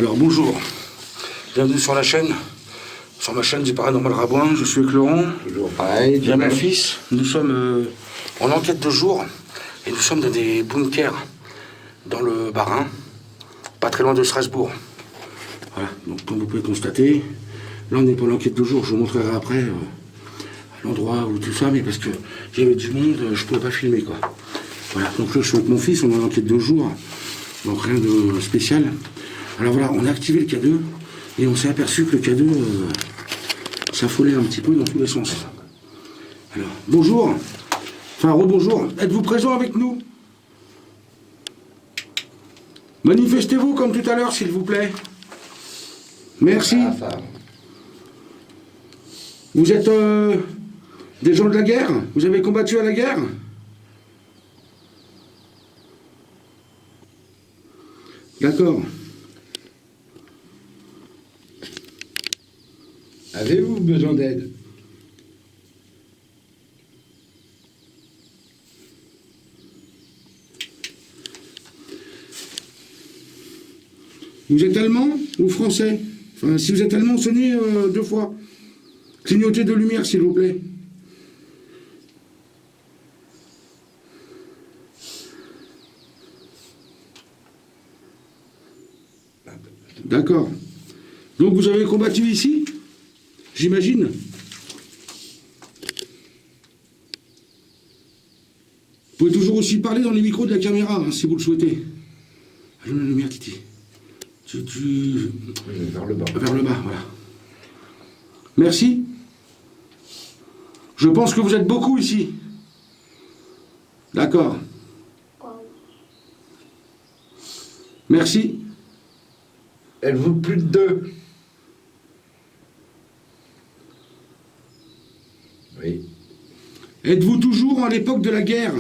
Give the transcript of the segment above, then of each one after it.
Alors bonjour, bienvenue sur la chaîne, sur ma chaîne du Paranormal Rabouin. Je suis avec Laurent, toujours pareil. il y a mon fils. Nous sommes en enquête de jour et nous sommes dans des bunkers dans le Bas-Rhin, pas très loin de Strasbourg. Voilà, donc comme vous pouvez constater, là on n'est pas en enquête de jour, je vous montrerai après l'endroit où tout ça, mais parce que j'avais du monde, je ne pouvais pas filmer quoi. Voilà, donc là je suis avec mon fils, on est en enquête de jour, donc rien de spécial. Alors voilà, on a activé le K2 et on s'est aperçu que le K2 s'affolait un petit peu dans tous les sens. Alors, bonjour, enfin rebonjour, êtes-vous présent avec nous? Manifestez-vous comme tout à l'heure s'il vous plaît. Merci. Vous êtes des gens de la guerre? Vous avez combattu à la guerre? D'accord. Avez-vous besoin d'aide? Vous êtes allemand ou français? Enfin, si vous êtes allemand, sonnez 2 fois. Clignotez de lumière, s'il vous plaît. D'accord. Donc vous avez combattu ici? J'imagine. Vous pouvez toujours aussi parler dans les micros de la caméra, hein, si vous le souhaitez. Allume la lumière, Titi. Vers le bas. Vers le bas, voilà. Merci. Je pense que vous êtes beaucoup ici. D'accord. Merci. Êtes-vous plus de 2? Oui. Êtes-vous toujours à l'époque de la guerre?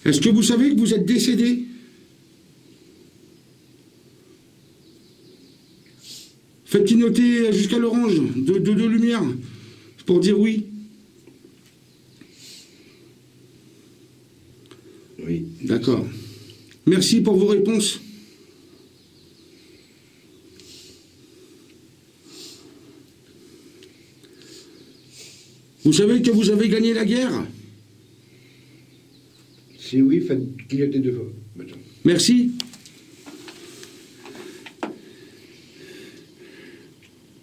Est-ce que vous savez que vous êtes décédé? Faites clignoter jusqu'à l'orange de lumière pour dire oui. Oui. D'accord. Merci pour vos réponses. Vous savez que vous avez gagné la guerre? Si oui, faites clignoter 2 fois. Merci.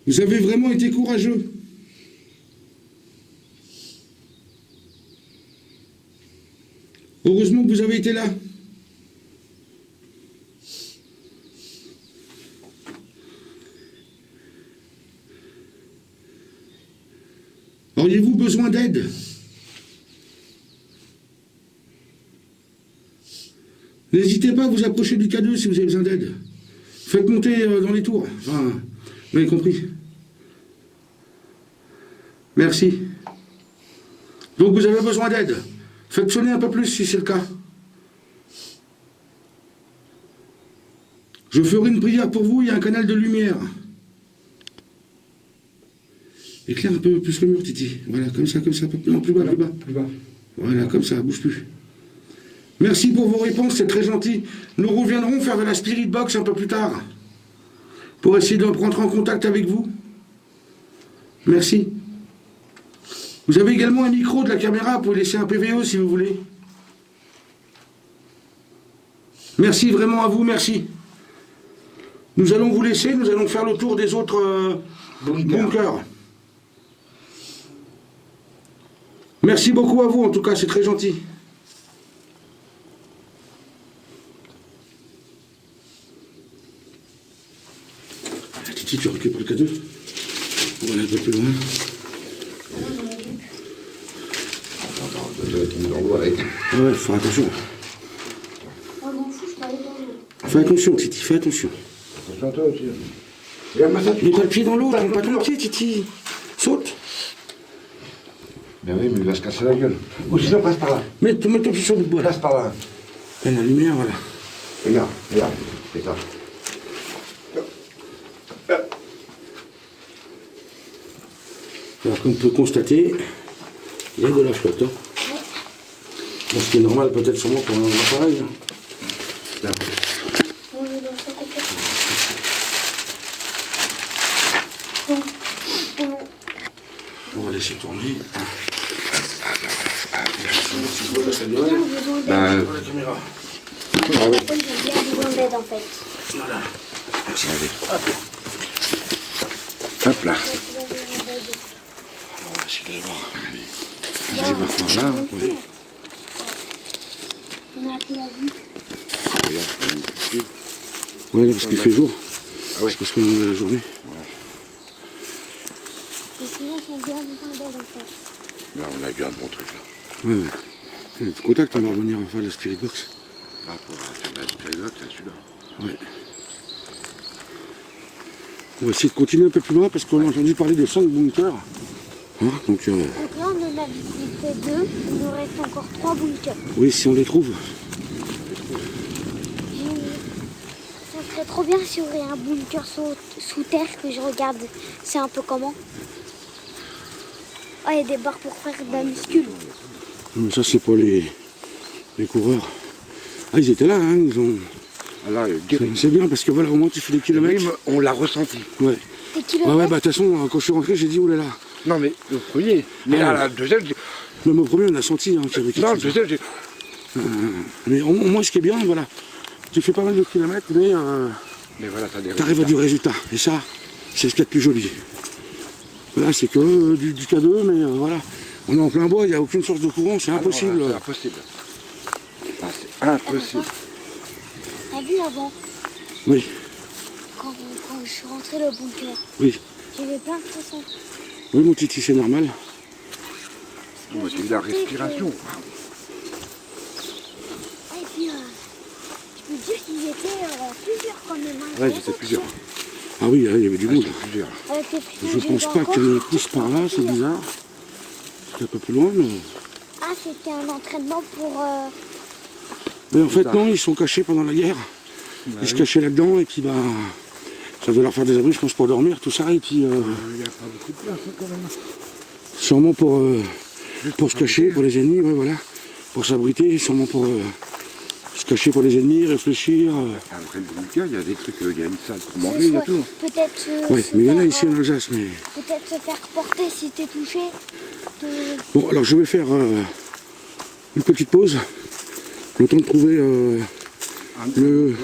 Vous avez vraiment été courageux. Heureusement que vous avez été là. Auriez-vous besoin d'aide? N'hésitez pas à vous approcher du K2 si vous avez besoin d'aide. Faites monter dans les tours. Enfin, vous avez compris. Merci. Donc vous avez besoin d'aide. Faites sonner un peu plus si c'est le cas. Je ferai une prière pour vous, il y a un canal de lumière. Éclaire un peu plus le mur, Titi. Voilà, comme ça, non, plus bas, plus bas. Plus bas. Voilà, comme ça, bouge plus. Merci pour vos réponses, c'est très gentil. Nous reviendrons faire de la spirit box un peu plus tard, pour essayer de prendre en contact avec vous. Merci. Vous avez également un micro de la caméra, vous pouvez laisser un PVE si vous voulez. Merci vraiment à vous, merci. Nous allons vous laisser, nous allons faire le tour des autres bunkers. Merci beaucoup à vous, en tout cas, c'est très gentil. Titi, tu récupères le K2. On va aller un peu plus loin. Ouais, faut attention. Fais attention, Titi, fais attention. Attention à toi aussi. Mets pas le pied dans l'eau, mets pas ton pied, Titi. Saute. Ben oui, mais il va se casser la gueule. Ou sinon, passe par là. Mets ton pied sur le bois. Passe par là. Et la lumière, voilà. Regarde, regarde. C'est ça. Alors, comme on peut constater, il y a de la flotte. Hein. Bon, ce qui est normal peut-être sûrement pour un endroit pareil. Hein. Là. On va laisser tourner. Bah, la caméra. ah ouais. J'ai bien besoin d'aide en fait. Voilà. Merci. Allez. Hop là. On va essayer d'aller voir. Allez voir par là. Oui. On a pris la vue. Regarde. Ouais, là, parce qu'il fait jour. Ah ouais. C'est parce qu'on est la journée. Et sinon, on a bien besoin d'aide en fait. Là, on a vu un bon truc là. Ouais, ouais. Le contact, on va revenir faire la Spirit Box. Ah, pour la Spirit, c'est celui-là. Ouais. On va essayer de continuer un peu plus loin parce qu'on a entendu parler de 5 bunkers. Hein, donc, Donc là, on en a visité 2. Il nous reste encore 3 bunkers. oui, si on les trouve. Ça serait trop bien si on aurait un bunker sous terre que je regarde. C'est un peu comment. Ah, il y a des barres pour faire de la muscule. Mais ça, c'est pour les coureurs. Ah, ils étaient là, hein, ils ont... Ah là, C'est bien parce que voilà, au moins tu fais des kilomètres. même, on l'a ressenti. Ouais. Des Ouais, kilomètres. ouais, bah de toute façon, quand je suis rentré, j'ai dit, oh là là. Non, mais le premier. Mais Ah, là, le deuxième, j'ai... Même au premier, on a senti hein, qu'il y avait quelque Non, le chose. deuxième, j'ai... Mais au moins, ce qui est bien, voilà, tu fais pas mal de kilomètres, mais Mais voilà, t'as des t'arrives à du résultat. Et ça, c'est ce qu'il y a de plus joli. Voilà, c'est que du K2, mais voilà. On est en plein bois, il n'y a aucune source de courant, c'est impossible. C'est impossible. Ah, c'est impossible. T'as vu avant, Oui, quand je suis rentré le bunker, oui. j'avais plein de frissons. Oui, mon titi, c'est normal. On va essayer la respiration. Ah, et puis, je peux dire qu'ils étaient plusieurs quand même. Hein. Ouais, j'étais plusieurs. Ah oui, là, il y avait du Ouais, monde. j'étais plusieurs. Avec les frissons Je que j'ai pense eu pas encore, qu'ils poussent par là, c'est bizarre. C'est un peu plus loin, mais... Ah, c'était un entraînement pour... Mais en fait, Bizarre. non, ils sont cachés pendant la guerre. Ils se cachaient là-dedans et puis bah, ça devait leur faire des abris, je pense, pour dormir, tout ça. Et puis Il n'y a pas beaucoup de place hein, quand même. sûrement pour se cacher, pour les ennemis, ouais, voilà. Pour s'abriter, sûrement pour se cacher pour les ennemis, réfléchir. Après le bunker, il y a des trucs, il y a une salle pour manger, il y a tout. Peut-être Ouais, mais il y en a ici en Alsace. Mais... peut-être se faire porter si t'es touché. Bon, alors je vais faire une petite pause. Le temps de trouver le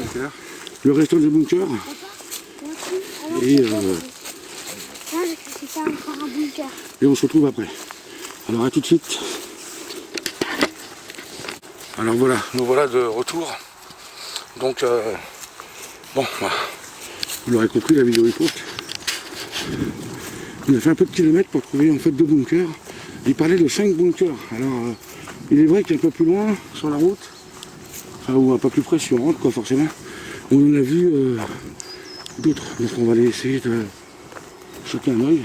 restant du bunker. Et, Là, c'était encore un bunker. Et on se retrouve après. Alors à tout de suite. Alors voilà, nous voilà de retour. Donc bon, voilà. Vous l'aurez compris, la vidéo est courte. On a fait un peu de kilomètres pour trouver en fait 2 bunkers. Il parlait de 5 bunkers. Alors il est vrai qu'un peu plus loin sur la route, enfin, ou un peu plus près si on rentre quoi forcément, on en a vu d'autres. Donc on va aller essayer de jeter un œil.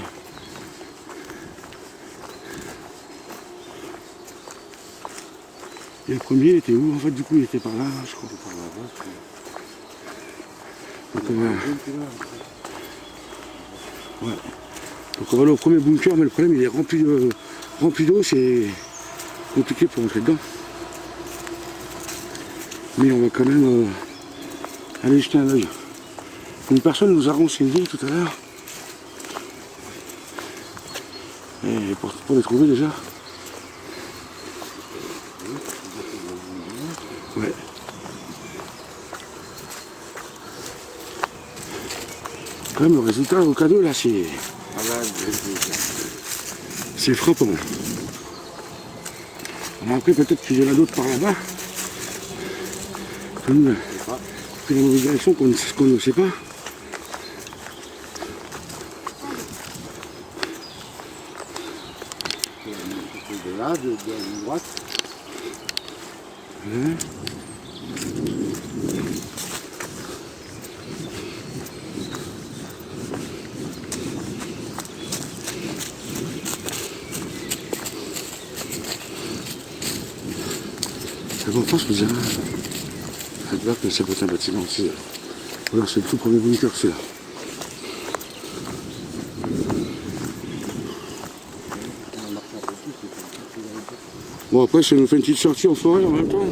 Et le premier, il était où? En fait, du coup, il était par là, je crois. Par là-bas. Donc on va... Ouais. Donc on va aller au premier bunker, mais le problème, il est rempli d'eau, c'est compliqué pour rentrer dedans. Mais on va quand même aller jeter un œil. Une personne nous a renseigné tout à l'heure. Et pour les trouver déjà. Ouais. Quand même le résultat au K2 là c'est frappant. Alors après peut-être qu'il y en a d'autres par là-bas. Comme pris la mauvaise direction qu'on ne sait pas. De là, de droite. Ouais. Bon, je pense que faites gaffe que ça peut être un bâtiment aussi. Voilà, c'est le tout premier bunker, c'est là. Bon, après, ça nous fait une petite sortie en forêt en même temps.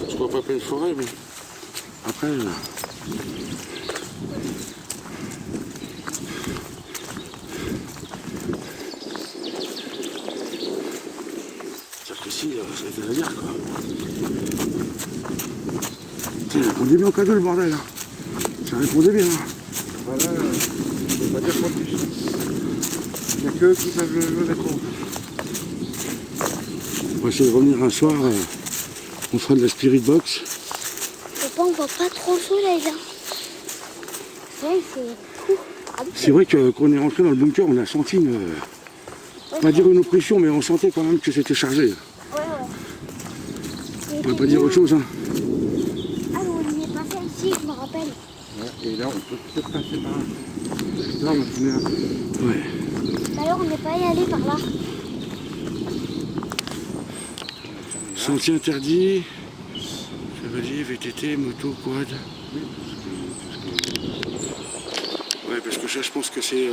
Je crois pas pleine forêt, mais après. C'est-à-dire qu'ici, ça a été la guerre, quoi. Tiens, répondez bien au cadeau, le bordel, hein. Ça répondait bien. Hein. Voilà, je ne peux pas dire quoi plus. Il n'y a que eux qui peuvent le répondre. On va essayer de revenir un soir, on fera de la spirit box. On voit pas trop le soleil là. C'est fou. C'est vrai que quand on est rentré dans le bunker, on a senti une. Pas dire une oppression, mais on sentait quand même que c'était chargé. Ouais. On peut pas dire autre chose. Hein. Ah, on y est passé ici, je me rappelle. Ouais, et là, on peut peut-être passer par là. Là, on est là. Ouais. D'ailleurs, on n'est pas allé par là. Sentier interdit, chevalier, VTT, moto, quad. Ouais, parce que ça, je pense que c'est.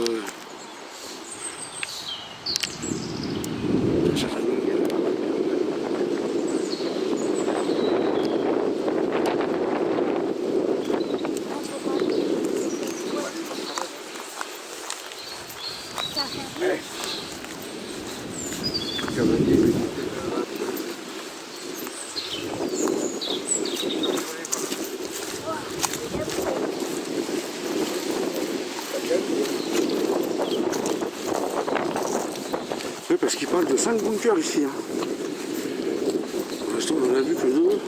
Oui, parce qu'il parle de 5 bunkers ici. Hein. Pour l'instant, on n'en a vu que 2. Ouais.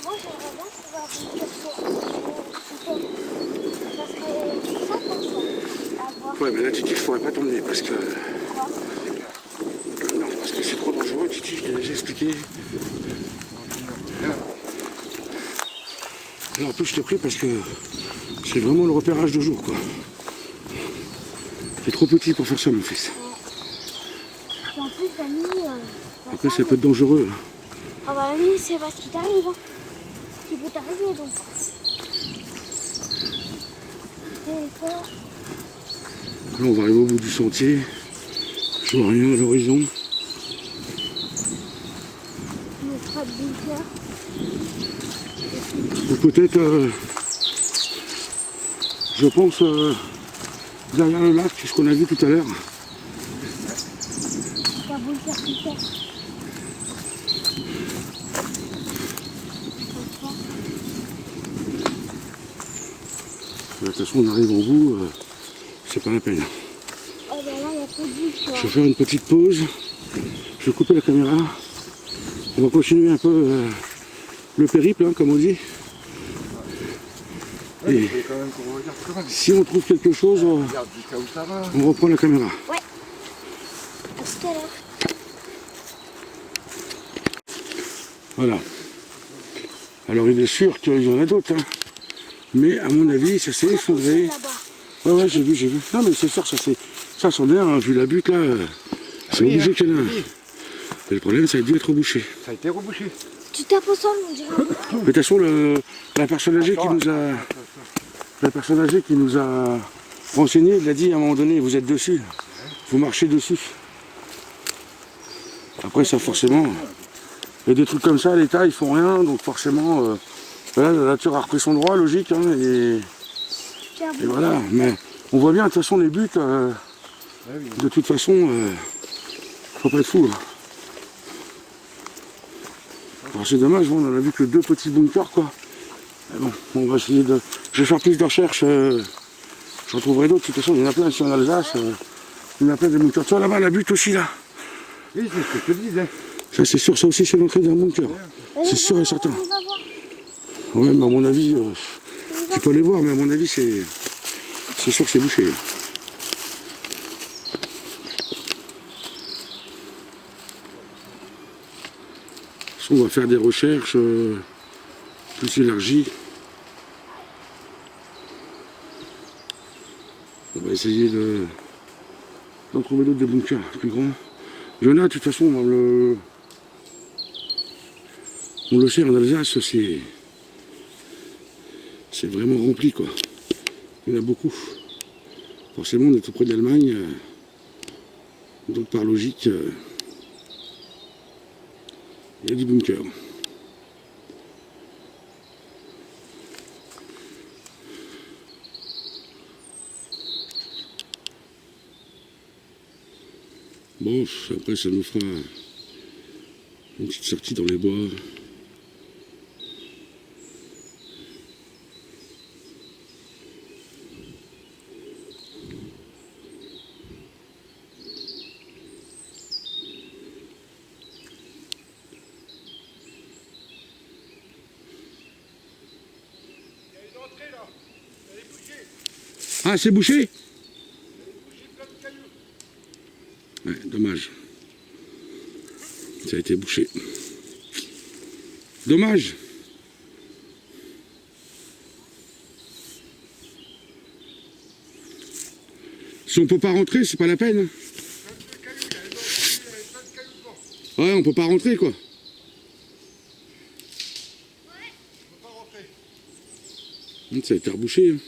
Moi, j'aimerais bien pouvoir bunker sous terre. Ça serait sympa à voir. Ouais, mais là, Titi, je pourrais pas t'emmener parce que. Non, parce que c'est trop dangereux, Titi, je t'ai déjà expliqué. Là, en plus, je t'ai pris parce que c'est vraiment le repérage de jour, quoi. T'es trop petit pour faire ça, mon fils. Et en plus, la nuit. Après, ça peut être dangereux. Ah bah la nuit, c'est parce qu'il t'arrive. Hein. Qui peut t'arriver donc. Et ça. Là, on va arriver au bout du sentier. Je vois rien à l'horizon. On fera de bunker. Ou peut-être, je pense, derrière le lac, ce qu'on a vu tout à l'heure. Un bunker sous terre. De toute façon, on arrive au bout, c'est pas la peine. Oh bah là, il y a pas de vue, tu vois. Je vais faire une petite pause. Je vais couper la caméra. On va continuer un peu le périple, hein, comme on dit. Ouais, Et il faut quand même qu'on regarde quand même. si on trouve quelque chose, Regarde jusqu'à où ça va. on reprend la caméra. Ouais. À tout à l'heure. Voilà. Alors il est sûr qu'il y en a d'autres, hein. Mais à mon avis, ça s'est effondré. Là-bas. Ouais, j'ai vu. Non, mais c'est sûr, ça sent bien, hein, vu la butte là. C'est Oui, obligé hein. qu'il y en a un. Oui. Et le problème, ça a dû être rebouché. Ça a été rebouché. Tu tapes au sol, on dirait. Mais de toute façon, la personne âgée qui nous a renseigné, il a dit à un moment donné, vous êtes dessus, vous marchez dessus. Après ça forcément, il y a des trucs comme ça, l'État ils font rien, donc forcément, là, la nature a repris son droit, logique, hein, et voilà. Mais on voit bien, de toute façon, les buts, de toute façon, faut pas être fou. Hein. Alors c'est dommage, on en a vu que 2 petits bunkers, quoi. Mais bon, on va essayer de... Je vais faire plus de recherches, j'en trouverai d'autres. De toute façon, il y en a plein ici en Alsace. Il y en a plein de bunkers. Tu vois là-bas, la butte aussi, là. Oui, c'est ce que je te disais. Ça, c'est sûr, ça aussi, c'est l'entrée d'un bunker. C'est sûr et certain. On va voir. Ouais, mais à mon avis, tu peux aller voir, mais à mon avis, c'est sûr que c'est bouché. On va faire des recherches plus élargies. On va essayer d'en trouver d'autres des bunkers plus grands. Il y en a de toute façon dans On le sait, en Alsace, c'est vraiment rempli, quoi. Il y en a beaucoup. Forcément, on est tout près de l'Allemagne. Donc, par logique, il y a du bunker. Bon, après, ça nous fera une petite sortie dans les bois. Ah, c'est bouché? Ouais, dommage. Ça a été bouché. Dommage. Si on peut pas rentrer, c'est pas la peine. Ouais, on peut pas rentrer, quoi. Ça a été rebouché. Hein.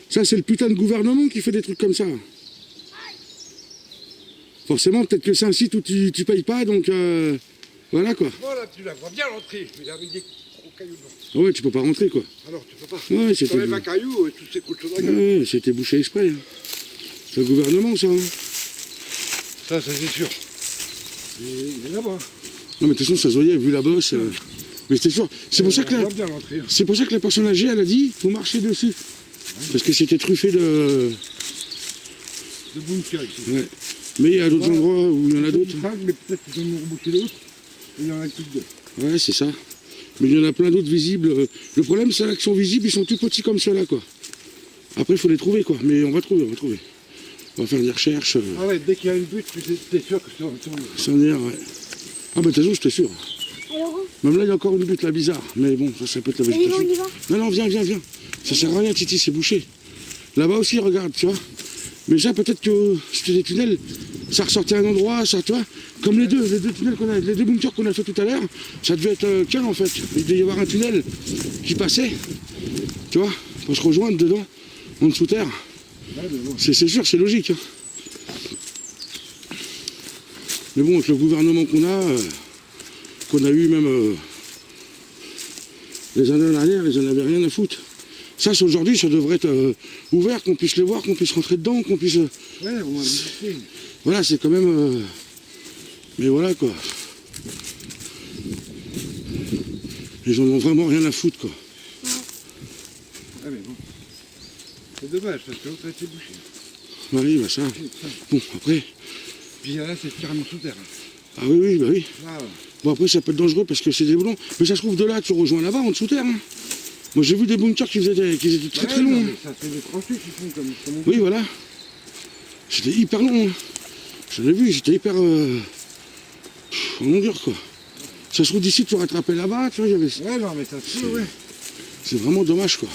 Ça, c'est le putain de gouvernement qui fait des trucs comme ça. Forcément, peut-être que c'est un site où tu payes pas, donc voilà quoi. Bon, là, tu la vois bien l'entrée, mais avec des gros cailloux dedans. Ouais, tu peux pas rentrer quoi. Alors, tu peux pas. Ouais, c'était. T'enlèves un caillou et tout s'écoule sur la gueule. Ouais, c'était bouché exprès. Hein. C'est le gouvernement, ça. Hein. Ça c'est sûr. Il est là-bas. Non, mais de toute façon, ça se voyait, vu la bosse. Mais c'était sûr. C'est pour ça que c'est pour ça que la personne âgée, elle a dit, faut marcher dessus. Ouais. Parce que c'était truffé de bunker ici. Ouais. Mais il y a d'autres endroits où il y en a d'autres. Mais peut-être qu'ils en ont rebouché d'autres. Et il y en a plus que deux. Ouais, c'est ça. Mais il y en a plein d'autres visibles. Le problème, c'est là qu'ils sont visibles, ils sont tout petits comme ceux-là, quoi. Après, il faut les trouver, quoi. Mais on va trouver, on va trouver. On va faire des recherches. Ah ouais, dès qu'il y a une butte, t'es sûr que c'est en retour. Ça en est, ouais. Ah bah, de toute façon, j'étais sûr. Alors, Même là, il y a encore une butte, là, bizarre. Mais bon, ça peut être la végétation. on y va. Non, viens. Ça sert à rien, Titi, c'est bouché. Là-bas aussi, regarde, tu vois. Mais ça, peut-être que c'était des tunnels, ça ressortait à un endroit, ça, tu vois. Comme les deux tunnels qu'on a, les deux bunkers qu'on a fait tout à l'heure, ça devait être qu'un en fait. Il devait y avoir un tunnel qui passait, tu vois, pour se rejoindre dedans, en dessous terre. C'est sûr, c'est logique. Hein. Mais bon, avec le gouvernement qu'on a eu même les années en arrière, ils en avaient rien à foutre. Ça, aujourd'hui, ça devrait être ouvert, qu'on puisse les voir, qu'on puisse rentrer dedans, qu'on puisse... Ouais, on va visiter. Voilà, c'est quand même... Mais voilà, quoi. Ils en ont vraiment rien à foutre, quoi. Ouais, mais bon. C'est dommage, parce que l'autre a été bouché. Oui, bah ça... Bon, après... Puis là, c'est carrément sous terre. Ah oui, bah oui. Là, Bon, après, ça peut être dangereux parce que c'est des boulons. Mais ça se trouve, de là, tu rejoins là-bas, en dessous terre. Hein. Moi, j'ai vu des bunkers qui étaient très longs. Hein. Ça fait des tranchées qui font comme oui, voilà. C'était hyper long. Hein. J'en ai vu, c'était hyper... en longueur, quoi. Ça se trouve, d'ici, tu rattrapais là-bas, tu vois, il y avait... Ouais, non, mais ça se trouve, ouais. C'est vraiment dommage, quoi.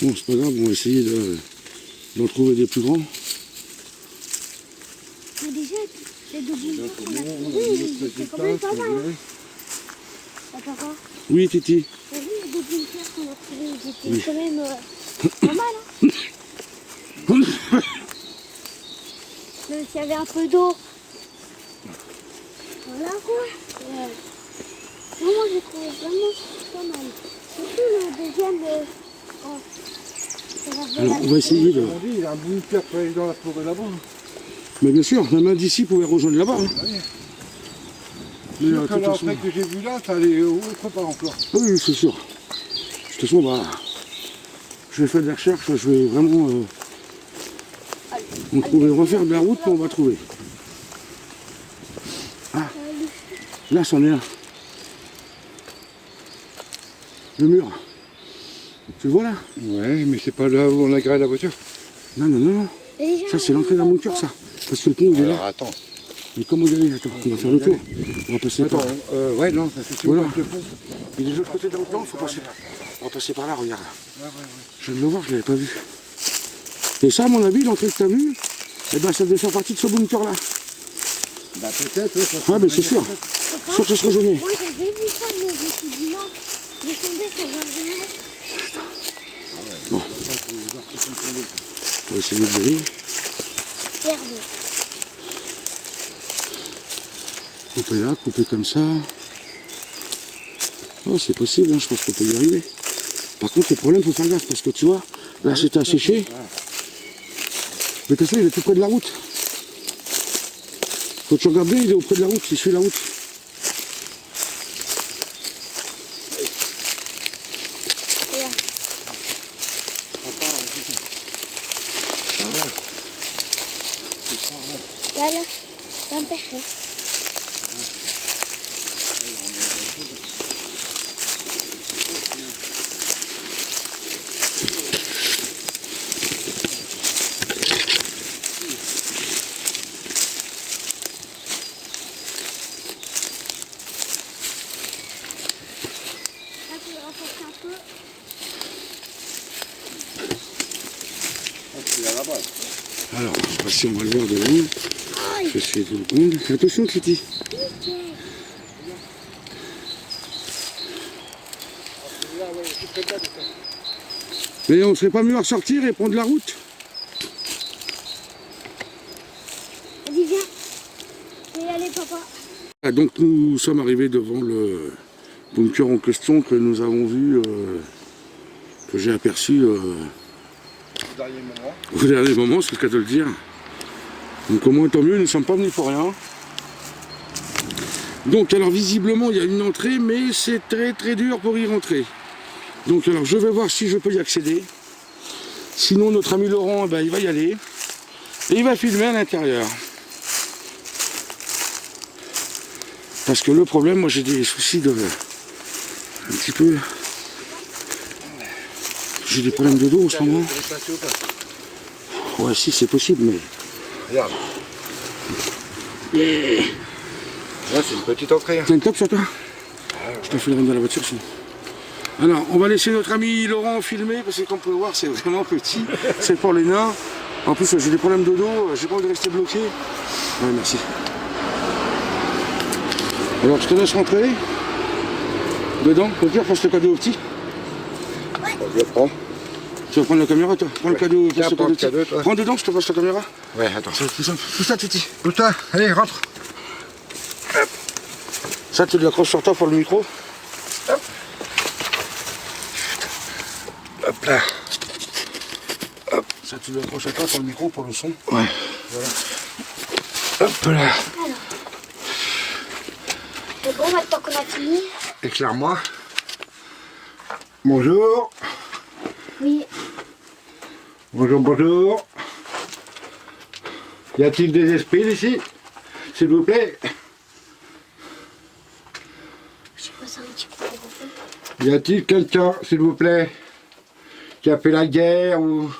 Bon, c'est pas grave, on va essayer d'en trouver des plus grands. Mais déjà, les deux bunkers qu'on a trouvés, c'est quand même pas mal. Hein. Attends, Oui, Titi. t'as vu les deux bunkers qu'on a trouvés, ils étaient quand même pas mal. Hein. Même s'il y avait un peu d'eau. Voilà quoi. Moi, j'ai trouvé vraiment pas mal. Surtout le deuxième. Alors, on va essayer de... On dit, il y a un bunker pour aller dans la forêt là-bas. Mais bien sûr, même un d'ici pouvait rejoindre là-bas. Hein. Ah oui. Mais Mais de toute façon... que j'ai vu là, ça allait autre part encore. Oui, c'est sûr. De toute façon, bah, je vais faire des recherches, je vais vraiment refaire de la route, mais on va trouver. Ah, là, c'en est un. Le mur. Tu le vois là? Ouais, mais c'est pas là où on a garé la voiture. Non. Ça, c'est l'entrée d'un bunker, ça. Parce que le pont, il est là. Alors attends. Mais comment y aller? Attends, on va faire le tour. On va passer par là. Ouais, non, ça c'est Voilà. le pont. Il est de l'autre côté de l'autre, il faut passer. On va passer par là, regarde. Ouais. Je viens de le voir, je ne l'avais pas vu. Et ça, à mon avis, l'entrée que tu as vue, Eh ben ça devait faire partie de ce bunker-là. Bah peut-être, oui. Ouais, mais c'est sûr. Sûr que ce serait jaunier. Moi j'avais vu ça, mais je me suis dit non. J'ai tombé sur un rien. Bon. On va essayer de briller. Merde. Couper là, couper comme ça. Oh, c'est possible, hein, je pense qu'on peut y arriver. Par contre, le problème, il faut faire gaffe, parce que tu vois, là c'était asséché. Mais de toute façon, il est tout près de la route. Quand tu regardes bien, il est auprès de la route, il suit la route. Voilà, c'est un perché. Là, tu le renforces un peu. C'est à la base. Alors, je sais pas si on va le voir de loin. Je vais essayer de le prendre. Attention, Kitty. Mais on serait pas mieux à ressortir et prendre la route? Vas-y, viens. Je vais y aller, papa. Ah, donc nous sommes arrivés devant le bunker en question que nous avons vu, que j'ai aperçu Dernier moment. au dernier moment, c'est le cas de le dire. Donc au moins tant mieux, nous ne sommes pas venus pour rien. Donc alors visiblement il y a une entrée, mais c'est très très dur pour y rentrer. Donc alors je vais voir si je peux y accéder. Sinon notre ami Laurent, ben, il va y aller. Et il va filmer à l'intérieur. Parce que le problème, moi j'ai des soucis de... un petit peu... J'ai des problèmes de dos en ce moment. Ouais, si c'est possible, mais... Regarde. Yeah. Là, c'est une petite entrée. T'as une top sur toi? Je te fais le rendre dans la voiture sinon. Alors, on va laisser notre ami Laurent filmer, parce que comme vous pouvez voir, c'est vraiment petit. C'est pour les nains. En plus, j'ai des problèmes de dos, j'ai pas envie de rester bloqué. Ouais, merci. Alors, je te laisse rentrer. Dedans, au pire, passe le cadeau au petit. Je prends. Tu vas prendre la caméra, toi? Prends le cadeau, Tiens, passe le prends cadeau le au petit. cadeau, toi. Prends dedans, je te passe la caméra. Ouais, attends. Ça va être plus simple. Pousse ça, Titi. Pousse-toi, allez, rentre. Ça, tu l'accroches sur toi pour le micro. Hop là. Ça, tu l'accroches à toi pour le micro, pour le son. Ouais. Voilà. Hop là. C'est bon, maintenant qu'on a fini. Éclaire-moi. Bonjour. Oui. Bonjour, bonjour. Y a-t-il des esprits ici? S'il vous plaît. Je passe un petit peu pour vous. Y a-t-il quelqu'un, s'il vous plaît, qui a fait la guerre ou...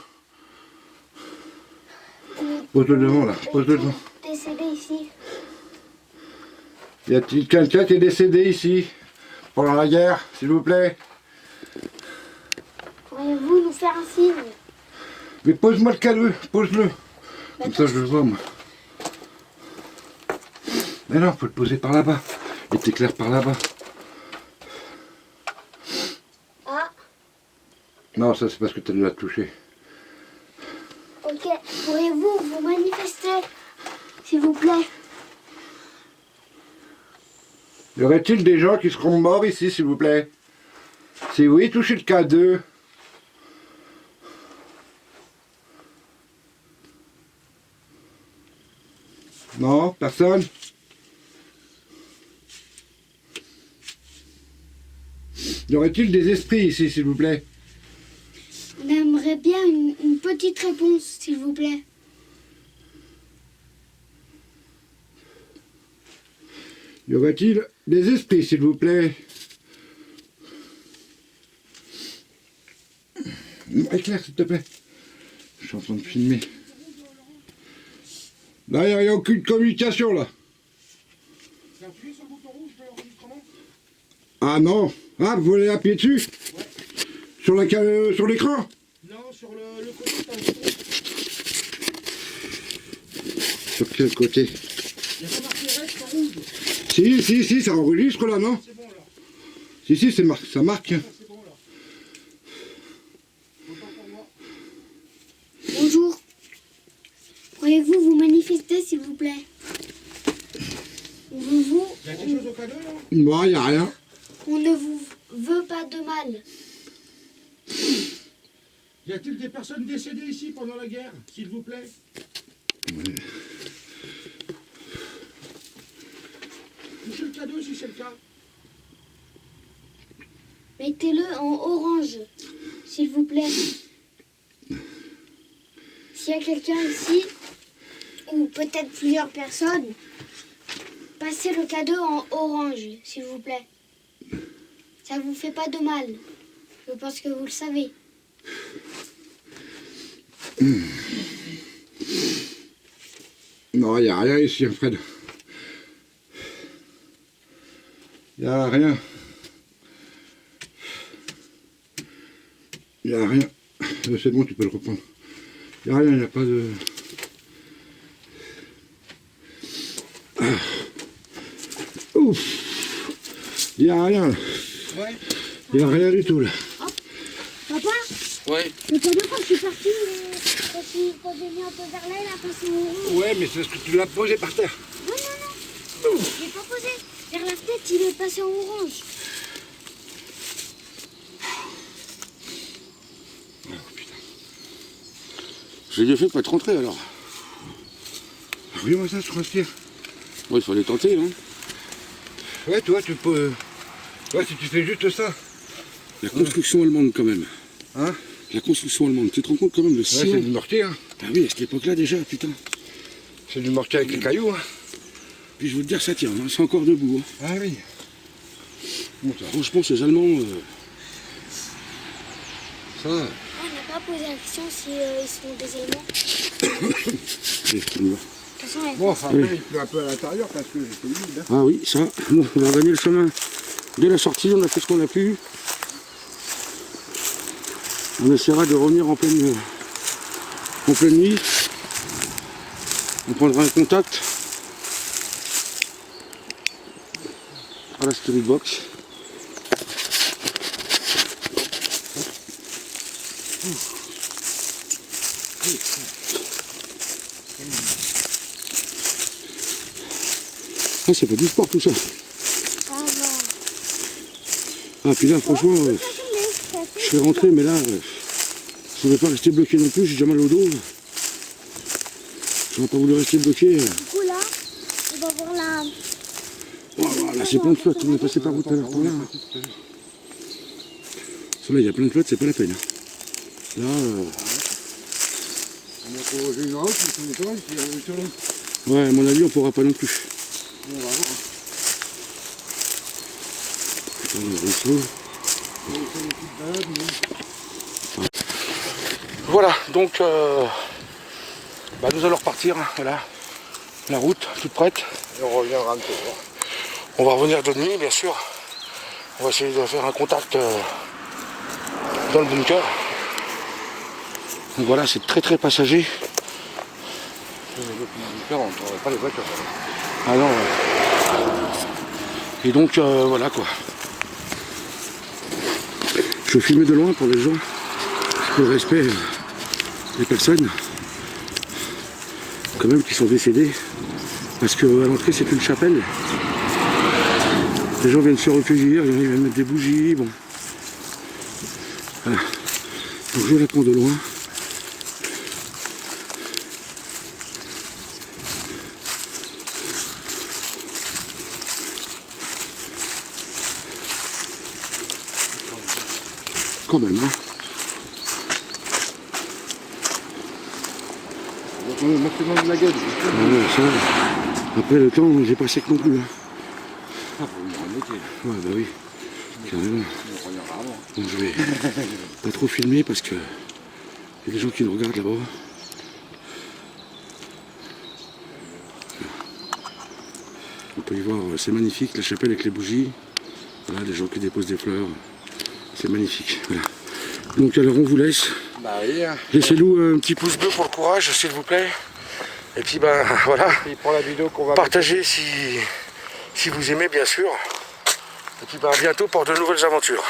Pose-le devant là, pose-le devant. Décédé ici. Y a-t-il quelqu'un qui est décédé ici pendant la guerre, s'il vous plaît? Pourriez-vous nous faire un signe? Mais pose-moi le cadeau, pose-le. Comme ça je le vois moi. Mais non, faut le poser par là-bas. Et t'éclaires par là-bas. Ah, Non, ça c'est parce que tu l'as touché. ok. Pourriez-vous vous manifester, s'il vous plaît? Y aurait-il des gens qui seront morts ici, s'il vous plaît? Si oui, touchez le K2. Non, personne? Y aurait-il des esprits ici, s'il vous plaît? On aimerait bien une petite réponse, s'il vous plaît. Y aurait-il des esprits, s'il vous plaît? Éclaire, s'il te plaît. Je suis en train de filmer. Là, il n'y a aucune communication, là. Ah non. Ah, vous voulez appuyer dessus? Ouais. Sur l'écran? Non, sur le côté. Sur quel côté? Il n'y a pas marqué reste en rouge. Si, ça enregistre là, non? C'est bon là. Si, ça marque. C'est bon là. Autant pour moi. Bonjour. Pourriez-vous vous manifester, s'il vous plaît? Il y a quelque chose au cadeau là? Moi, il n'y a rien. On ne vous veut pas de mal. Y a-t-il des personnes décédées ici pendant la guerre, s'il vous plaît? Touchez le cadeau si c'est le cas. Mettez-le en orange, s'il vous plaît. S'il y a quelqu'un ici, ou peut-être plusieurs personnes, passez le cadeau en orange, s'il vous plaît. Ça vous fait pas de mal. Je pense que vous le savez. Non, il n'y a rien ici, Fred. Il n'y a rien. Il n'y a rien. C'est bon, tu peux le reprendre. Il n'y a rien, il n'y a pas de... Ouf. Il n'y a rien. Ouais. Il n'y a rien du tout là. Papa, Ouais. le cadeau quand je suis partie, quand j'ai mis un peu vers là, il a passé au rouge. Ouais, mais c'est parce que tu l'as posé par terre. Non. Je l'ai pas posé. Vers la fenêtre, il est passé en orange. J'ai bien fait de pas te rentrer alors. Regarde-moi ça sur un tir. Ouais, il fallait tenter, hein. Ouais, toi, tu peux... Ouais, si tu fais juste ça. La construction allemande quand même. Hein? La construction allemande, tu te rends compte quand même de Ouais, ciment? c'est du mortier, hein. Ah oui, à cette époque-là déjà, putain. C'est du mortier avec les cailloux, hein. Puis je veux te dire, ça tient, hein, c'est encore debout. Hein. Ah oui. Bon, ça. Franchement, ces Allemands... Ça. On n'a pas posé la question si ils sont des Allemands. Allez, on y va. De toute façon, elle- Bon, enfin, Oui. après, il pleut un peu à l'intérieur parce que c'est humide, hein. Ah oui, ça, bon, on a gagné le chemin. Dès la sortie, on a fait ce qu'on a pu. On essaiera de revenir en pleine nuit. On prendra un contact à la spirit box. Ah, c'est pas du sport tout ça. Ah non. Ah, puis là, franchement, je suis rentré, mais là, je ne vais pas rester bloqué non plus, j'ai déjà mal au dos. Je n'aurais pas voulu rester bloqué. Du coup, là, on va voir la... Oh, là, c'est plein de flotte, on est passé par où tout à l'heure, par là. Là, il y a plein de flotte, c'est pas la peine. Là, J'ai une route, mais c'est une connerie, ouais, à mon avis, on pourra pas non plus. On va voir. Putain, le ruisseau. Voilà, donc nous allons repartir, hein, voilà, la route toute prête. Et on reviendra un peu. On va revenir de nuit, bien sûr. On va essayer de faire un contact dans le bunker. Donc voilà, c'est très très passager. On n'aurait pas les voitures. Ah non. Et donc voilà quoi. Je vais filmer de loin pour les gens, pour le respect des personnes quand même qui sont décédées. Parce qu'à l'entrée c'est une chapelle. Les gens viennent se réfugier, ils viennent mettre des bougies, bon. Voilà. Donc je la prends de loin. Quand même, hein. On est maximum de la gueule. Ouais, ça, après le temps, j'ai pas sec non plus. Hein. Ah, faut me remettre. Ouais, bah oui, carrément. On reviendra avant. Donc je vais pas trop filmer parce que y a des gens qui nous regardent là-bas. On peut y voir, c'est magnifique, la chapelle avec les bougies. Voilà, des gens qui déposent des fleurs. C'est magnifique. Voilà. Donc alors on vous laisse. Bah oui. Laissez-nous un petit pouce bleu pour le courage, s'il vous plaît. Et puis ben voilà, Et pour la vidéo qu'on va partagez si vous aimez bien sûr. Et puis ben à bientôt pour de nouvelles aventures.